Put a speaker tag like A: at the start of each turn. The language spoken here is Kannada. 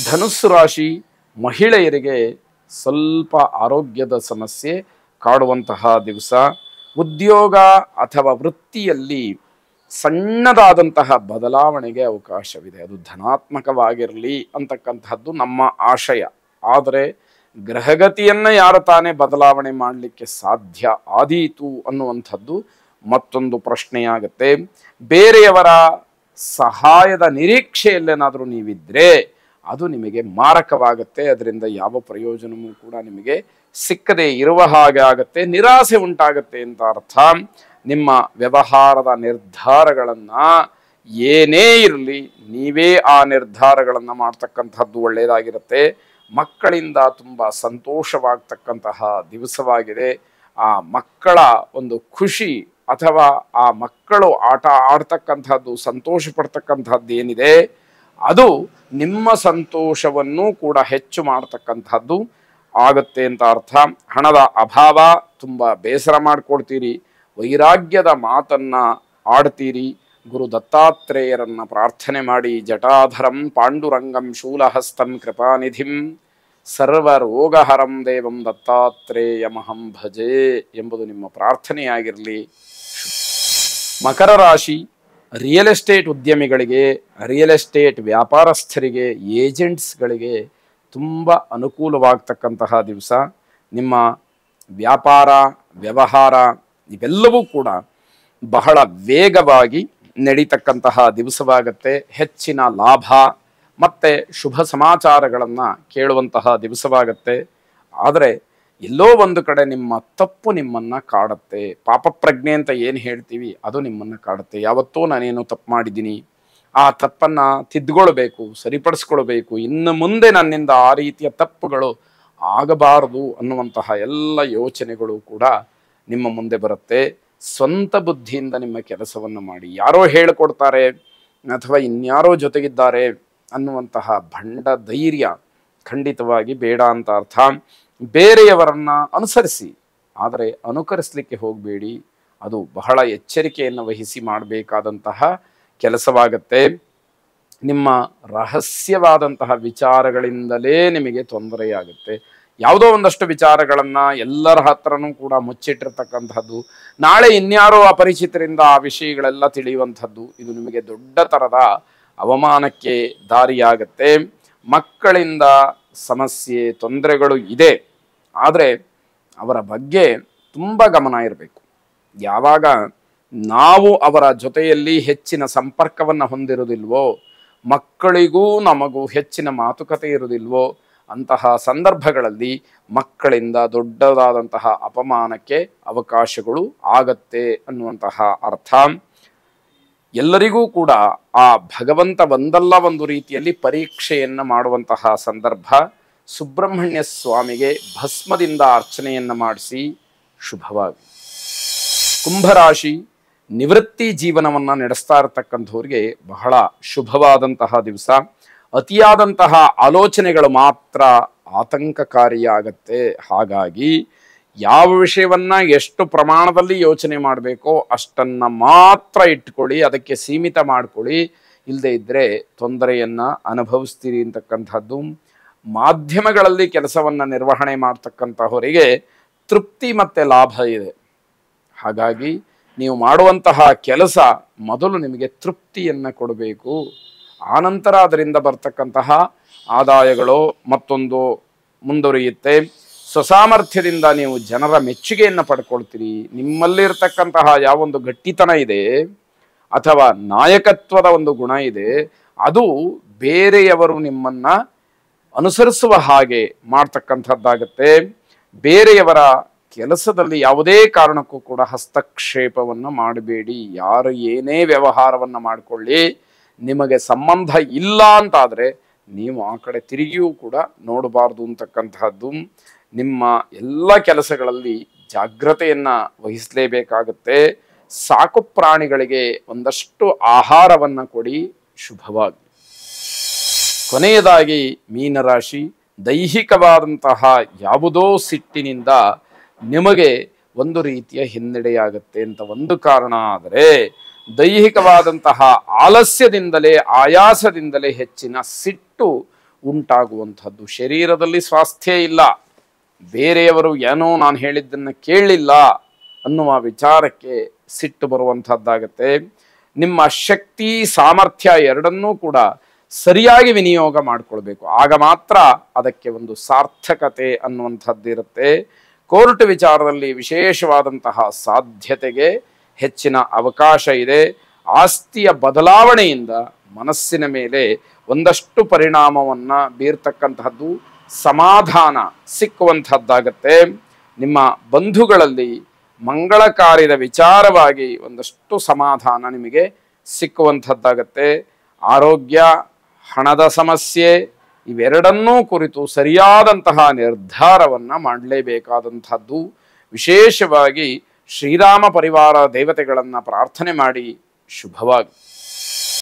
A: ಧನುಸ್ಸು ರಾಶಿ ಮಹಿಳೆಯರಿಗೆ ಸ್ವಲ್ಪ ಆರೋಗ್ಯದ ಸಮಸ್ಯೆ ಕಾಡುವಂತಹ ದಿವಸ. ಉದ್ಯೋಗ ಅಥವಾ ವೃತ್ತಿಯಲ್ಲಿ ಸಣ್ಣದಾದಂತಹ ಬದಲಾವಣೆಗೆ ಅವಕಾಶವಿದೆ. ಅದು ಧನಾತ್ಮಕವಾಗಿರಲಿ ಅಂತಕ್ಕಂತಹದ್ದು ನಮ್ಮ ಆಶಯ. ಆದರೆ ಗ್ರಹಗತಿಯನ್ನು ಯಾರು ತಾನೇ ಬದಲಾವಣೆ ಮಾಡಲಿಕ್ಕೆ ಸಾಧ್ಯ ಆದೀತು ಅನ್ನುವಂಥದ್ದು ಮತ್ತೊಂದು ಪ್ರಶ್ನೆಯಾಗುತ್ತೆ. ಬೇರೆಯವರ ಸಹಾಯದ ನಿರೀಕ್ಷೆಯಲ್ಲೇನಾದರೂ ನೀವಿದ್ರೆ ಅದು ನಿಮಗೆ ಮಾರಕವಾಗುತ್ತೆ. ಅದರಿಂದ ಯಾವ ಪ್ರಯೋಜನವೂ ಕೂಡ ನಿಮಗೆ ಸಿಕ್ಕದೇ ಇರುವ ಹಾಗೆ ಆಗುತ್ತೆ, ನಿರಾಸೆ ಉಂಟಾಗುತ್ತೆ ಅಂತ ಅರ್ಥ. ನಿಮ್ಮ ವ್ಯವಹಾರದ ನಿರ್ಧಾರಗಳನ್ನು ಏನೇ ಇರಲಿ ನೀವೇ ಆ ನಿರ್ಧಾರಗಳನ್ನು ಮಾಡ್ತಕ್ಕಂಥದ್ದು ಒಳ್ಳೆಯದಾಗಿರುತ್ತೆ. ಮಕ್ಕಳಿಂದ ತುಂಬ ಸಂತೋಷವಾಗ್ತಕ್ಕಂತಹ ದಿವಸವಾಗಿದೆ. ಆ ಮಕ್ಕಳ ಒಂದು ಖುಷಿ ಅಥವಾ ಆ ಮಕ್ಕಳು ಆಟ ಆಡ್ತಕ್ಕಂಥದ್ದು, ಸಂತೋಷ ಪಡ್ತಕ್ಕಂಥದ್ದು ಏನಿದೆ ಅದು ನಿಮ್ಮ ಸಂತೋಷವನ್ನು ಕೂಡ ಹೆಚ್ಚು ಮಾಡ್ತಕ್ಕಂಥದ್ದು ಆಗುತ್ತೆ ಅಂತ ಅರ್ಥ. ಹಣದ ಅಭಾವ, ತುಂಬ ಬೇಸರ ಮಾಡ್ಕೊಳ್ತೀರಿ, ವೈರಾಗ್ಯದ ಮಾತನ್ನ ಆಡ್ತೀರಿ. ಗುರು ದತ್ತಾತ್ರೇಯರನ್ನ ಪ್ರಾರ್ಥನೆ ಮಾಡಿ, ಜಟಾಧರಂ ಪಾಂಡುರಂಗಂ ಶೂಲಹಸ್ತಂ ಕೃಪಾನಿಧಿಂ ಸರ್ವರೋಗಹರಂ ದೇವಂ ದತ್ತಾತ್ರೇಯಮಹಂ ಭಜೆ ಎಂಬುದು ನಿಮ್ಮ ಪ್ರಾರ್ಥನೆಯಾಗಿರಲಿ. ಮಕರ ರಾಶಿ ರಿಯಲ್ ಎಸ್ಟೇಟ್ ಉದ್ಯಮಿಗಳಿಗೆ, ರಿಯಲ್ ಎಸ್ಟೇಟ್ ವ್ಯಾಪಾರಸ್ಥರಿಗೆ, ಏಜೆಂಟ್ಸ್ಗಳಿಗೆ ತುಂಬ ಅನುಕೂಲವಾಗ್ತಕ್ಕಂತಹ ದಿವಸ. ನಿಮ್ಮ ವ್ಯಾಪಾರ ವ್ಯವಹಾರ ಇವೆಲ್ಲವೂ ಕೂಡ ಬಹಳ ವೇಗವಾಗಿ ನಡೀತಕ್ಕಂತಹ ದಿವಸವಾಗುತ್ತೆ. ಹೆಚ್ಚಿನ ಲಾಭ ಮತ್ತು ಶುಭ ಸಮಾಚಾರಗಳನ್ನು ಕೇಳುವಂತಹ ದಿವಸವಾಗುತ್ತೆ. ಆದರೆ ಎಲ್ಲೋ ಒಂದು ಕಡೆ ನಿಮ್ಮ ತಪ್ಪು ನಿಮ್ಮನ್ನು ಕಾಡುತ್ತೆ. ಪಾಪ ಪ್ರಜ್ಞೆ ಅಂತ ಏನು ಹೇಳ್ತೀವಿ ಅದು ನಿಮ್ಮನ್ನು ಕಾಡುತ್ತೆ. ಯಾವತ್ತೋ ನಾನೇನು ತಪ್ಪು ಮಾಡಿದ್ದೀನಿ, ಆ ತಪ್ಪನ್ನು ತಿದ್ದುಕೊಳ್ಬೇಕು, ಸರಿಪಡಿಸ್ಕೊಳ್ಬೇಕು, ಇನ್ನು ಮುಂದೆ ನನ್ನಿಂದ ಆ ರೀತಿಯ ತಪ್ಪುಗಳು ಆಗಬಾರದು ಅನ್ನುವಂತಹ ಎಲ್ಲ ಯೋಚನೆಗಳು ಕೂಡ ನಿಮ್ಮ ಮುಂದೆ ಬರುತ್ತೆ. ಸ್ವಂತ ಬುದ್ಧಿಯಿಂದ ನಿಮ್ಮ ಕೆಲಸವನ್ನು ಮಾಡಿ. ಯಾರೋ ಹೇಳಿಕೊಡ್ತಾರೆ ಅಥವಾ ಇನ್ಯಾರೋ ಜೊತೆಗಿದ್ದಾರೆ ಅನ್ನುವಂತಹ ಭಂಡ ಧೈರ್ಯ ಖಂಡಿತವಾಗಿ ಬೇಡ ಅಂತ ಅರ್ಥ. ಬೇರೆಯವರನ್ನ ಅನುಸರಿಸಿ, ಆದರೆ ಅನುಕರಿಸಲಿಕ್ಕೆ ಹೋಗಬೇಡಿ. ಅದು ಬಹಳ ಎಚ್ಚರಿಕೆಯನ್ನು ವಹಿಸಿ ಮಾಡಬೇಕಾದಂತಹ ಕೆಲಸವಾಗತ್ತೆ. ನಿಮ್ಮ ರಹಸ್ಯವಾದಂತಹ ವಿಚಾರಗಳಿಂದಲೇ ನಿಮಗೆ ತೊಂದರೆಯಾಗುತ್ತೆ. ಯಾವುದೋ ಒಂದಷ್ಟು ವಿಚಾರಗಳನ್ನು ಎಲ್ಲರ ಹತ್ರನೂ ಕೂಡ ಮುಚ್ಚಿಟ್ಟಿರ್ತಕ್ಕಂಥದ್ದು, ನಾಳೆ ಇನ್ಯಾರೋ ಅಪರಿಚಿತರಿಂದ ಆ ವಿಷಯಗಳೆಲ್ಲ ತಿಳಿಯುವಂಥದ್ದು, ಇದು ನಿಮಗೆ ದೊಡ್ಡ ಥರದ ಅವಮಾನಕ್ಕೆ ದಾರಿಯಾಗತ್ತೆ. ಮಕ್ಕಳಿಂದ ಸಮಸ್ಯೆ ತೊಂದರೆಗಳು ಇದೆ, ಆದರೆ ಅವರ ಬಗ್ಗೆ ತುಂಬ ಗಮನ ಇರಬೇಕು. ಯಾವಾಗ ನಾವು ಅವರ ಜೊತೆಯಲ್ಲಿ ಹೆಚ್ಚಿನ ಸಂಪರ್ಕವನ್ನು ಹೊಂದಿರುವುದಿಲ್ವೋ, ಮಕ್ಕಳಿಗೂ ನಮಗೂ ಹೆಚ್ಚಿನ ಮಾತುಕತೆ ಇರುವುದಿಲ್ವೋ, ಅಂತಹ ಸಂದರ್ಭಗಳಲ್ಲಿ ಮಕ್ಕಳಿಂದ ದೊಡ್ಡದಾದಂತಹ ಅಪಮಾನಕ್ಕೆ ಅವಕಾಶಗಳು ಆಗತ್ತೆ ಅನ್ನುವಂತಹ ಅರ್ಥ. ಎಲ್ಲರಿಗೂ ಕೂಡ ಆ ಭಗವಂತ ಒಂದಲ್ಲ ಒಂದು ರೀತಿಯಲ್ಲಿ ಪರೀಕ್ಷೆಯನ್ನು ಮಾಡುವಂತಹ ಸಂದರ್ಭ. ಸುಬ್ರಹ್ಮಣ್ಯ ಸ್ವಾಮಿಗೆ ಭಸ್ಮದಿಂದ ಅರ್ಚನೆಯನ್ನು ಮಾಡಿಸಿ ಶುಭವಾಗಿ. ಕುಂಭರಾಶಿ ನಿವೃತ್ತಿ ಜೀವನವನ್ನು ನಡೆಸ್ತಾ ಇರತಕ್ಕಂಥವ್ರಿಗೆ ಬಹಳ ಶುಭವಾದಂತಹ ದಿವಸ. ಅತಿಯಾದಂತಹ ಆಲೋಚನೆಗಳು ಮಾತ್ರ ಆತಂಕಕಾರಿಯಾಗತ್ತೆ. ಹಾಗಾಗಿ ಯಾವ ವಿಷಯವನ್ನ ಎಷ್ಟು ಪ್ರಮಾಣದಲ್ಲಿ ಯೋಚನೆ ಮಾಡಬೇಕೋ ಅಷ್ಟನ್ನ ಮಾತ್ರ ಇಟ್ಕೊಳ್ಳಿ, ಅದಕ್ಕೆ ಸೀಮಿತ ಮಾಡ್ಕೊಳ್ಳಿ. ಇಲ್ಲದೆ ಇದ್ದರೆ ತೊಂದರೆಯನ್ನು ಅನುಭವಿಸ್ತೀರಿ ಅಂತಕ್ಕಂಥದ್ದು. ಮಾಧ್ಯಮಗಳಲ್ಲಿ ಕೆಲಸವನ್ನು ನಿರ್ವಹಣೆ ಮಾಡ್ತಕ್ಕಂಥವರಿಗೆ ತೃಪ್ತಿ ಮತ್ತು ಲಾಭ ಇದೆ. ಹಾಗಾಗಿ ನೀವು ಮಾಡುವಂತಹ ಕೆಲಸ ಮೊದಲು ನಿಮಗೆ ತೃಪ್ತಿಯನ್ನು ಕೊಡಬೇಕು. ಆನಂತರ ಅದರಿಂದ ಬರ್ತಕ್ಕಂತಹ ಆದಾಯಗಳು ಮತ್ತೊಂದು ಮುಂದುವರಿಯುತ್ತೆ. ಸ್ವಸಾಮರ್ಥ್ಯದಿಂದ ನೀವು ಜನರ ಮೆಚ್ಚುಗೆಯನ್ನು ಪಡ್ಕೊಳ್ತೀರಿ. ನಿಮ್ಮಲ್ಲಿರ್ತಕ್ಕಂತಹ ಯಾವೊಂದು ಗಟ್ಟಿತನ ಇದೆ ಅಥವಾ ನಾಯಕತ್ವದ ಒಂದು ಗುಣ ಇದೆ, ಅದು ಬೇರೆಯವರು ನಿಮ್ಮನ್ನು ಅನುಸರಿಸುವ ಹಾಗೆ ಮಾಡ್ತಕ್ಕಂಥದ್ದಾಗತ್ತೆ. ಬೇರೆಯವರ ಕೆಲಸದಲ್ಲಿ ಯಾವುದೇ ಕಾರಣಕ್ಕೂ ಕೂಡ ಹಸ್ತಕ್ಷೇಪವನ್ನು ಮಾಡಬೇಡಿ. ಯಾರು ಏನೇ ವ್ಯವಹಾರವನ್ನು ಮಾಡಿಕೊಳ್ಳಿ, ನಿಮಗೆ ಸಂಬಂಧ ಇಲ್ಲ ಅಂತಾದರೆ ನೀವು ಆ ಕಡೆ ತಿರುಗಿಯೂ ಕೂಡ ನೋಡಬಾರ್ದು ಅಂತಕ್ಕಂತಹದ್ದು. ನಿಮ್ಮ ಎಲ್ಲ ಕೆಲಸಗಳಲ್ಲಿ ಜಾಗ್ರತೆಯನ್ನು ವಹಿಸಲೇಬೇಕಾಗುತ್ತೆ. ಸಾಕು ಪ್ರಾಣಿಗಳಿಗೆ ಒಂದಷ್ಟು ಆಹಾರವನ್ನು ಕೊಡಿ, ಶುಭವಾಗಿ. ಕೊನೆಯದಾಗಿ ಮೀನರಾಶಿ ದೈಹಿಕವಾದಂತಹ ಯಾವುದೋ ಸಿಟ್ಟಿನಿಂದ ನಿಮಗೆ ಒಂದು ರೀತಿಯ ಹಿನ್ನಡೆಯಾಗುತ್ತೆ ಅಂತ ಒಂದು ಕಾರಣ. ಆದರೆ ದೈಹಿಕವಾದಂತಹ ಆಲಸ್ಯದಿಂದಲೇ, ಆಯಾಸದಿಂದಲೇ ಹೆಚ್ಚಿನ ಸಿಟ್ಟು ಉಂಟಾಗುವಂಥದ್ದು. ಶರೀರದಲ್ಲಿ ಸ್ವಾಸ್ಥ್ಯ ಇಲ್ಲ, ಬೇರೆಯವರು ಏನೋ ನಾನು ಹೇಳಿದ್ದನ್ನು ಕೇಳಲಿಲ್ಲ ಅನ್ನುವ ವಿಚಾರಕ್ಕೆ ಸಿಟ್ಟು ಬರುವಂಥದ್ದಾಗತ್ತೆ. ನಿಮ್ಮ ಶಕ್ತಿ ಸಾಮರ್ಥ್ಯ ಎರಡನ್ನೂ ಕೂಡ ಸರಿಯಾಗಿ ವಿನಿಯೋಗ ಮಾಡಿಕೊಳ್ಬೇಕು, ಆಗ ಮಾತ್ರ ಅದಕ್ಕೆ ಒಂದು ಸಾರ್ಥಕತೆ ಅನ್ನುವಂಥದ್ದಿರುತ್ತೆ. ಕೋರ್ಟ್ ವಿಚಾರದಲ್ಲಿ ವಿಶೇಷವಾದಂತಹ ಸಾಧ್ಯತೆಗೆ ಹೆಚ್ಚಿನ ಅವಕಾಶ ಇದೆ. ಆಸ್ತಿಯ ಬದಲಾವಣೆಯಿಂದ ಮನಸ್ಸಿನ ಮೇಲೆ ಒಂದಷ್ಟು ಪರಿಣಾಮವನ್ನು ಬೀರ್ತಕ್ಕಂತಹದ್ದು, ಸಮಾಧಾನ ಸಿಕ್ಕುವಂಥದ್ದಾಗತ್ತೆ. ನಿಮ್ಮ ಬಂಧುಗಳಲ್ಲಿ ಮಂಗಳ ಕಾರ್ಯದ ವಿಚಾರವಾಗಿ ಒಂದಷ್ಟು ಸಮಾಧಾನ ನಿಮಗೆ ಸಿಕ್ಕುವಂಥದ್ದಾಗತ್ತೆ. ಆರೋಗ್ಯ, ಹಣದ ಸಮಸ್ಯೆ ಇವೆರಡನ್ನೂ ಕುರಿತು ಸರಿಯಾದಂತಹ ನಿರ್ಧಾರವನ್ನು ಮಾಡಲೇಬೇಕಾದಂಥದ್ದು. ವಿಶೇಷವಾಗಿ ಶ್ರೀರಾಮ ಪರಿವಾರ ದೇವತೆಗಳನ್ನು ಪ್ರಾರ್ಥನೆ ಮಾಡಿ ಶುಭವಾಗಿ.